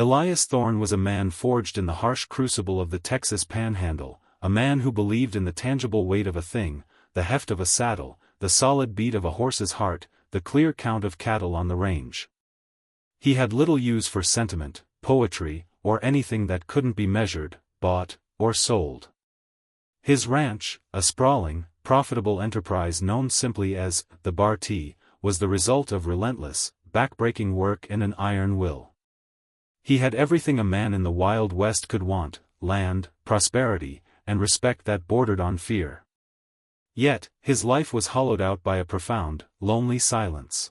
Elias Thorne was a man forged in the harsh crucible of the Texas Panhandle, a man who believed in the tangible weight of a thing, the heft of a saddle, the solid beat of a horse's heart, the clear count of cattle on the range. He had little use for sentiment, poetry, or anything that couldn't be measured, bought, or sold. His ranch, a sprawling, profitable enterprise known simply as the Bar T, was the result of relentless, back-breaking work and an iron will. He had everything a man in the Wild West could want: land, prosperity, and respect that bordered on fear. Yet, his life was hollowed out by a profound, lonely silence.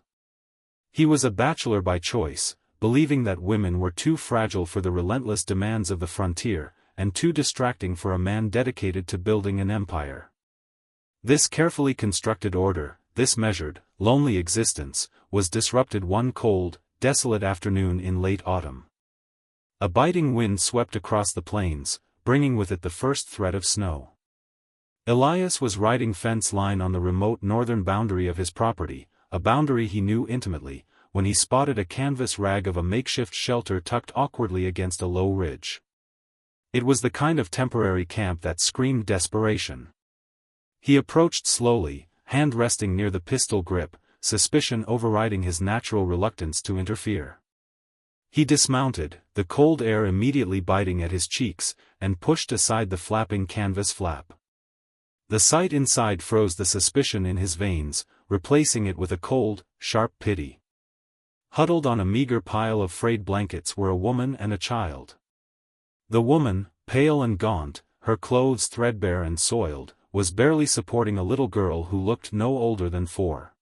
He was a bachelor by choice, believing that women were too fragile for the relentless demands of the frontier, and too distracting for a man dedicated to building an empire. This carefully constructed order, this measured, lonely existence, was disrupted one cold, desolate afternoon in late autumn. A biting wind swept across the plains, bringing with it the first threat of snow. Elias was riding fence line on the remote northern boundary of his property, a boundary he knew intimately, when he spotted a canvas rag of a makeshift shelter tucked awkwardly against a low ridge. It was the kind of temporary camp that screamed desperation. He approached slowly, hand resting near the pistol grip, suspicion overriding his natural reluctance to interfere. He dismounted, the cold air immediately biting at his cheeks, and pushed aside the flapping canvas flap. The sight inside froze the suspicion in his veins, replacing it with a cold, sharp pity. Huddled on a meager pile of frayed blankets were a woman and a child. The woman, pale and gaunt, her clothes threadbare and soiled, was barely supporting a little girl who looked no older than 4.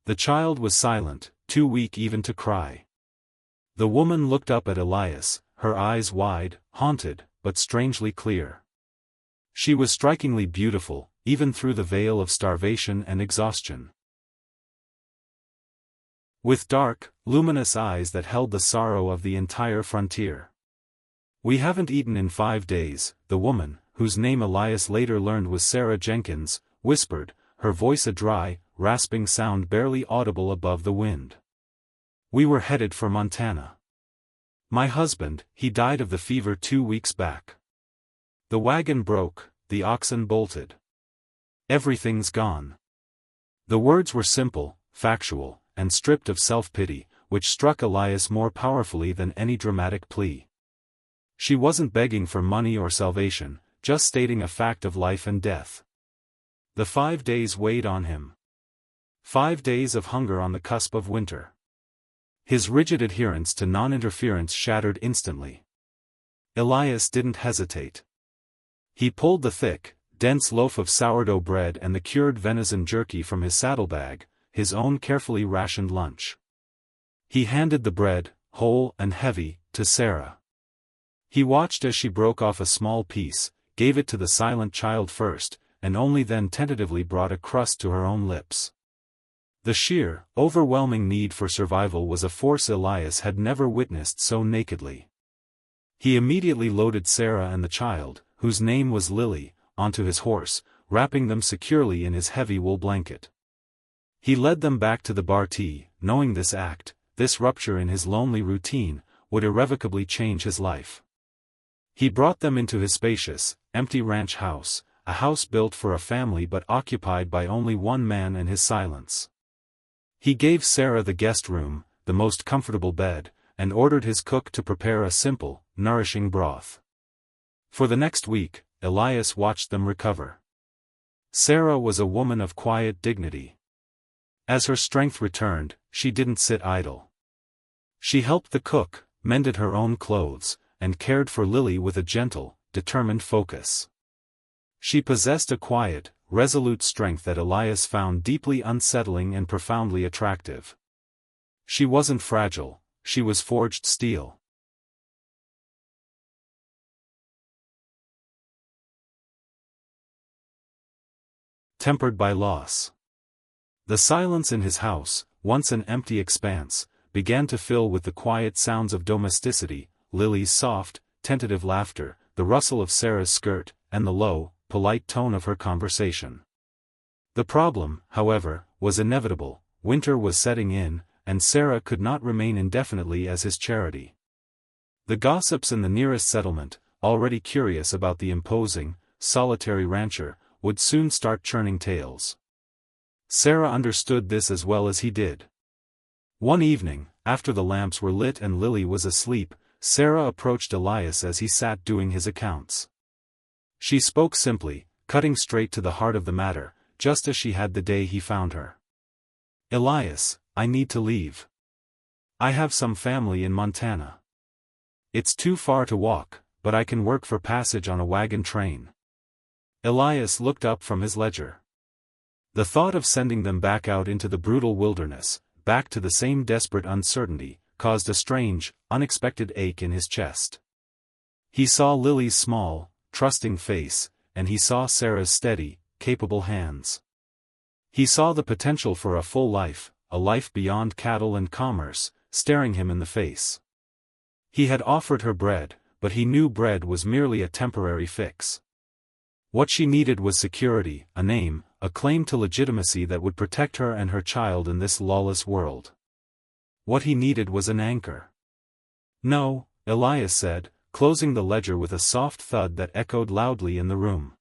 The child was silent, too weak even to cry. The woman looked up at Elias, her eyes wide, haunted, but strangely clear. She was strikingly beautiful, even through the veil of starvation and exhaustion. With dark, luminous eyes that held the sorrow of the entire frontier. "We haven't eaten in 5 days," the woman, whose name Elias later learned was Sarah Jenkins, whispered, her voice a dry, rasping sound barely audible above the wind. "We were headed for Montana. My husband, he died of the fever 2 weeks back. The wagon broke, the oxen bolted. Everything's gone." The words were simple, factual, and stripped of self-pity, which struck Elias more powerfully than any dramatic plea. She wasn't begging for money or salvation, just stating a fact of life and death. The 5 days weighed on him. 5 days of hunger on the cusp of winter. His rigid adherence to non-interference shattered instantly. Elias didn't hesitate. He pulled the thick, dense loaf of sourdough bread and the cured venison jerky from his saddlebag, his own carefully rationed lunch. He handed the bread, whole and heavy, to Sarah. He watched as she broke off a small piece, gave it to the silent child first, and only then tentatively brought a crust to her own lips. The sheer, overwhelming need for survival was a force Elias had never witnessed so nakedly. He immediately loaded Sarah and the child, whose name was Lily, onto his horse, wrapping them securely in his heavy wool blanket. He led them back to the Bar T, knowing this act, this rupture in his lonely routine, would irrevocably change his life. He brought them into his spacious, empty ranch house, a house built for a family but occupied by only one man and his silence. He gave Sarah the guest room, the most comfortable bed, and ordered his cook to prepare a simple, nourishing broth. For the next week, Elias watched them recover. Sarah was a woman of quiet dignity. As her strength returned, she didn't sit idle. She helped the cook, mended her own clothes, and cared for Lily with a gentle, determined focus. She possessed a quiet, resolute strength that Elias found deeply unsettling and profoundly attractive. She wasn't fragile, she was forged steel. Tempered by loss. The silence in his house, once an empty expanse, began to fill with the quiet sounds of domesticity, Lily's soft, tentative laughter, the rustle of Sarah's skirt, and the low, polite tone of her conversation. The problem, however, was inevitable. Winter was setting in, and Sarah could not remain indefinitely as his charity. The gossips in the nearest settlement, already curious about the imposing, solitary rancher, would soon start churning tales. Sarah understood this as well as he did. One evening, after the lamps were lit and Lily was asleep, Sarah approached Elias as he sat doing his accounts. She spoke simply, cutting straight to the heart of the matter, just as she had the day he found her. "Elias, I need to leave. I have some family in Montana. It's too far to walk, but I can work for passage on a wagon train." Elias looked up from his ledger. The thought of sending them back out into the brutal wilderness, back to the same desperate uncertainty, caused a strange, unexpected ache in his chest. He saw Lily's small, trusting face, and he saw Sarah's steady, capable hands. He saw the potential for a full life, a life beyond cattle and commerce, staring him in the face. He had offered her bread, but he knew bread was merely a temporary fix. What she needed was security, a name, a claim to legitimacy that would protect her and her child in this lawless world. What he needed was an anchor. "No," Elias said, closing the ledger with a soft thud that echoed loudly in the room.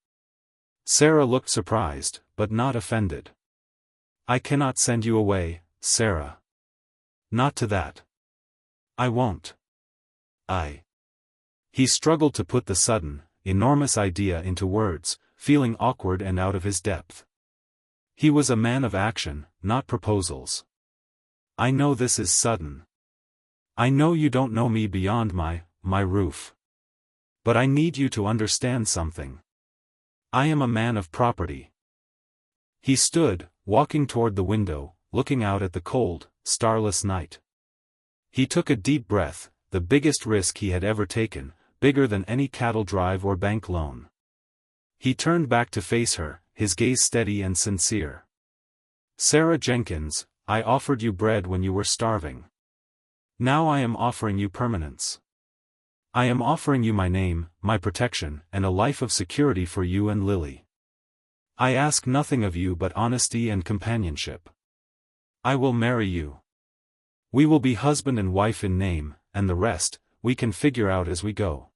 Sarah looked surprised, but not offended. "I cannot send you away, Sarah. Not to that. I won't. He struggled to put the sudden, enormous idea into words, feeling awkward and out of his depth. He was a man of action, not proposals. "I know this is sudden. I know you don't know me beyond my roof. But I need you to understand something. I am a man of property." He stood, walking toward the window, looking out at the cold, starless night. He took a deep breath, the biggest risk he had ever taken, bigger than any cattle drive or bank loan. He turned back to face her, his gaze steady and sincere. "Sarah Jenkins, I offered you bread when you were starving. Now I am offering you permanence. I am offering you my name, my protection, and a life of security for you and Lily. I ask nothing of you but honesty and companionship. I will marry you. We will be husband and wife in name, and the rest, we can figure out as we go."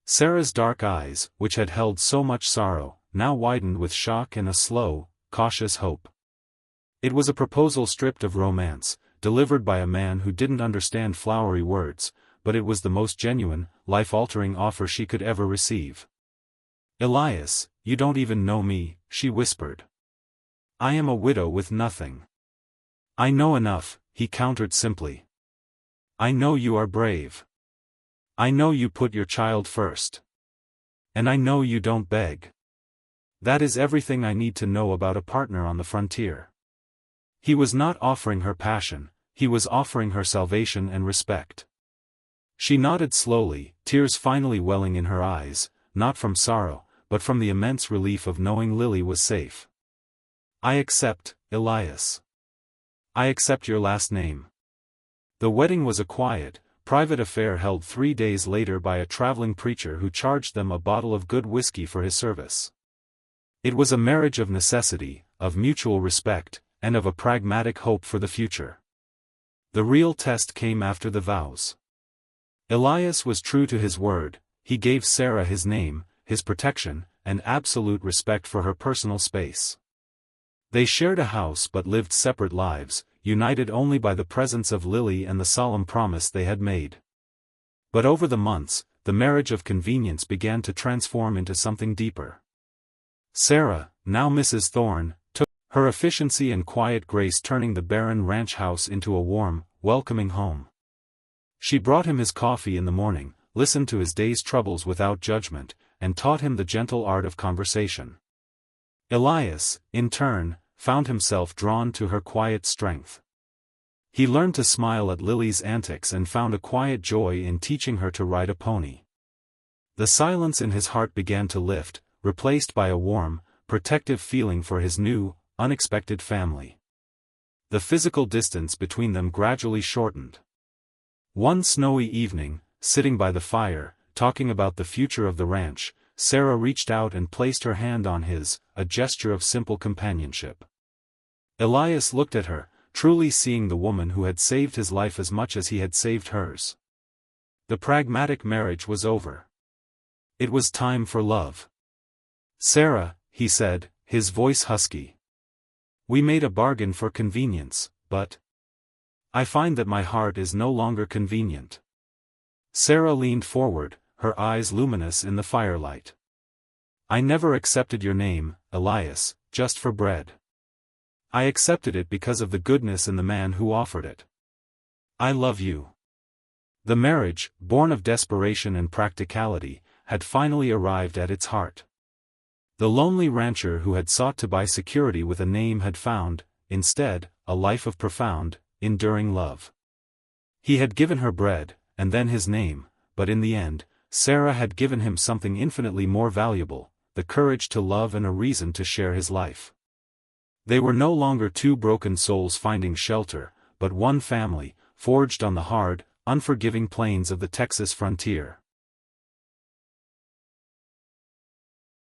Sarah's dark eyes, which had held so much sorrow, now widened with shock and a slow, cautious hope. It was a proposal stripped of romance, delivered by a man who didn't understand flowery words, but it was the most genuine, life-altering offer she could ever receive. "Elias, you don't even know me," she whispered. "I am a widow with nothing." "I know enough," he countered simply. "I know you are brave. I know you put your child first. And I know you don't beg. That is everything I need to know about a partner on the frontier." He was not offering her passion, he was offering her salvation and respect. She nodded slowly, tears finally welling in her eyes, not from sorrow, but from the immense relief of knowing Lily was safe. "I accept, Elias. I accept your last name." The wedding was a quiet, private affair held 3 days later by a traveling preacher who charged them a bottle of good whiskey for his service. It was a marriage of necessity, of mutual respect, and of a pragmatic hope for the future. The real test came after the vows. Elias was true to his word, he gave Sarah his name, his protection, and absolute respect for her personal space. They shared a house but lived separate lives, united only by the presence of Lily and the solemn promise they had made. But over the months, the marriage of convenience began to transform into something deeper. Sarah, now Mrs. Thorne, took her efficiency and quiet grace, turning the barren ranch house into a warm, welcoming home. She brought him his coffee in the morning, listened to his day's troubles without judgment, and taught him the gentle art of conversation. Elias, in turn, found himself drawn to her quiet strength. He learned to smile at Lily's antics and found a quiet joy in teaching her to ride a pony. The silence in his heart began to lift, replaced by a warm, protective feeling for his new, unexpected family. The physical distance between them gradually shortened. One snowy evening, sitting by the fire, talking about the future of the ranch, Sarah reached out and placed her hand on his, a gesture of simple companionship. Elias looked at her, truly seeing the woman who had saved his life as much as he had saved hers. The pragmatic marriage was over. It was time for love. "Sarah," he said, his voice husky. "We made a bargain for convenience, but I find that my heart is no longer convenient." Sarah leaned forward, her eyes luminous in the firelight. "I never accepted your name, Elias, just for bread. I accepted it because of the goodness in the man who offered it. I love you." The marriage, born of desperation and practicality, had finally arrived at its heart. The lonely rancher who had sought to buy security with a name had found, instead, a life of profound, enduring love. He had given her bread, and then his name, but in the end, Sarah had given him something infinitely more valuable, the courage to love and a reason to share his life. They were no longer two broken souls finding shelter, but one family, forged on the hard, unforgiving plains of the Texas frontier.